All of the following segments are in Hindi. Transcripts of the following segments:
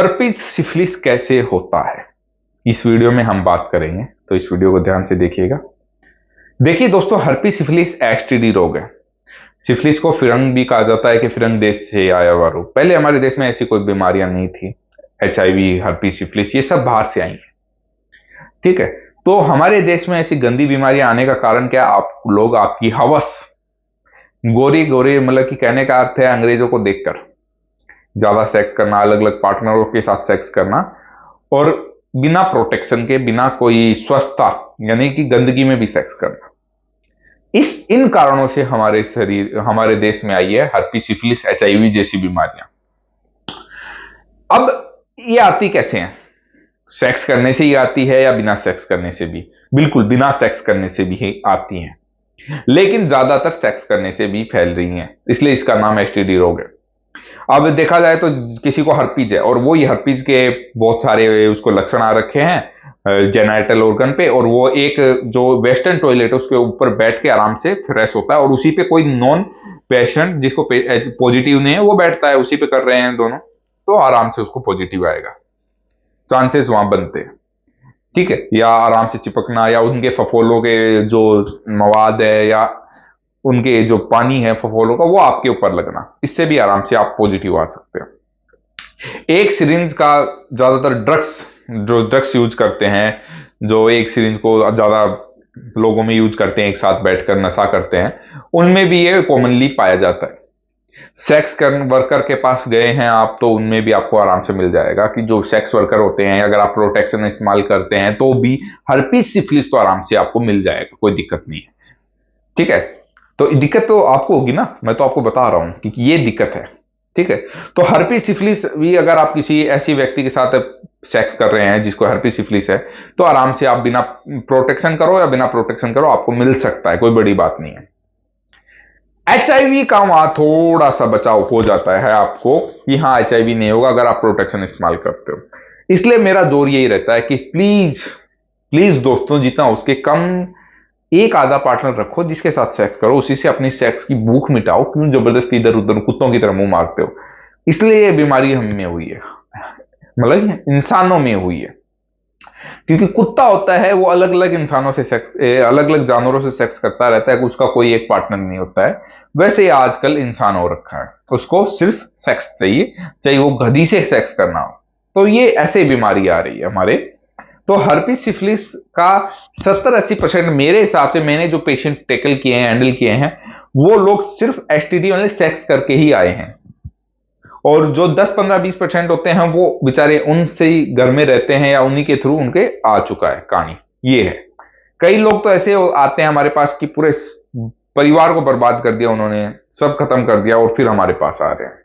हर्पीज सिफिलिस कैसे होता है, इस वीडियो में हम बात करेंगे, तो इस वीडियो को ध्यान से देखिएगा। देखिए दोस्तों, हर्पीज सिफिलिस एसटीडी रोग है। सिफिलिस को फिरंग भी कहा जाता है कि फिरंग देश से आया हुआ रोग। पहले हमारे देश में ऐसी कोई बीमारियां नहीं थी। HIV, हर्पीज सिफिलिस ये सब बाहर से आई हैं। ठीक है, तो हमारे देश में ऐसी गंदी बीमारियां आने का कारण क्या? आप लोग, आपकी हवस, गोरी गोरी, मतलब कि कहने का अर्थ है अंग्रेजों को देखकर ज्यादा सेक्स करना, अलग अलग पार्टनरों के साथ सेक्स करना, और बिना प्रोटेक्शन के, बिना कोई स्वच्छता यानी कि गंदगी में भी सेक्स करना। इन कारणों से हमारे देश में आई है हर्पीज सिफिलिस, HIV जैसी बीमारियां। अब ये आती कैसे हैं? सेक्स करने से ही आती है या बिना सेक्स करने से भी? बिल्कुल बिना सेक्स करने से भी आती हैं, लेकिन ज्यादातर सेक्स करने से भी फैल रही हैं, इसलिए इसका नाम STD रोग है। अब देखा जाए तो किसी को हर्पीज है और वो ये हर्पीज के बहुत सारे उसको लक्षण आ रखे हैं जेनाइटल ऑर्गन पे, और वो एक जो वेस्टर्न टॉयलेट है उसके ऊपर बैठ के आराम से फ्रेश होता है, और उसी पे कोई नॉन पेशेंट जिसको पॉजिटिव नहीं है वो बैठता है, उसी पे कर रहे हैं दोनों, तो आराम से उसको पॉजिटिव आएगा, चांसेस वहां बनते हैं। ठीक है, या आराम से चिपकना, या उनके फफोलों के जो मवाद है या उनके जो पानी है फफोलों का, वो आपके ऊपर लगना, इससे भी आराम से आप पॉजिटिव आ सकते हैं। एक सिरिंज का ज्यादातर ड्रग्स यूज करते हैं, जो एक सिरिंज को ज्यादा लोगों में यूज करते हैं, एक साथ बैठकर नशा करते हैं, उनमें भी ये कॉमनली पाया जाता है। सेक्स वर्कर के पास गए हैं आप, तो उनमें भी आपको आराम से मिल जाएगा कि जो सेक्स वर्कर होते हैं, अगर आप प्रोटेक्शन इस्तेमाल करते हैं तो भी हर्पीज सिफिलिस तो आराम से आपको मिल जाएगा, कोई दिक्कत नहीं है। ठीक है, तो दिक्कत तो आपको होगी ना, मैं तो आपको बता रहा हूं कि ये दिक्कत है। ठीक है, तो हर्पीज सिफिलिस भी अगर आप किसी ऐसी व्यक्ति के साथ सेक्स कर रहे हैं जिसको हर्पीज सिफिलिस है, तो आराम से आप बिना प्रोटेक्शन करो या बिना प्रोटेक्शन करो, आपको मिल सकता है, कोई बड़ी बात नहीं है। HIV का वहां थोड़ा सा बचाव हो जाता है आपको कि हाँ HIV नहीं होगा अगर आप प्रोटेक्शन इस्तेमाल करते हो। इसलिए मेरा जोर यही रहता है कि प्लीज प्लीज दोस्तों, जितना उसके कम एक आधा पार्टनर रखो जिसके साथ सेक्स करो, उसी से अपनी सेक्स की भूख मिटाओ। क्यों जबरदस्ती इधर उधर कुत्तों की तरह मुंह मारते हो? इसलिए ये बीमारी हम में हुई है, मतलब इंसानों में हुई है, क्योंकि कुत्ता होता है वो अलग अलग इंसानों से अलग अलग जानवरों से सेक्स करता रहता है, उसका कोई एक पार्टनर नहीं होता है। वैसे ही आजकल इंसान हो रखा है, उसको सिर्फ सेक्स चाहिए, चाहे वो गधी से सेक्स करना हो। तो ये ऐसे बीमारी आ रही है हमारे। तो हर्पीज सिफिलिस का 70-80% मेरे हिसाब से, मैंने जो पेशेंट टेकल किए हैं, हैंडल किए हैं, वो लोग सिर्फ STD वाले सेक्स करके ही आए हैं, और जो 10-15-20% होते हैं वो बेचारे उनसे ही घर में रहते हैं या उन्हीं के थ्रू उनके आ चुका है कहानी। ये है, कई लोग तो ऐसे आते हैं हमारे पास कि पूरे परिवार को बर्बाद कर दिया उन्होंने, सब खत्म कर दिया, और फिर हमारे पास आ रहे हैं।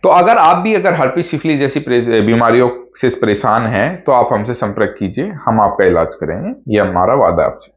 तो अगर आप भी हर्पीज सिफिलिस जैसी बीमारियों से परेशान हैं, तो आप हमसे संपर्क कीजिए, हम आपका इलाज करेंगे, ये हमारा वादा आपसे।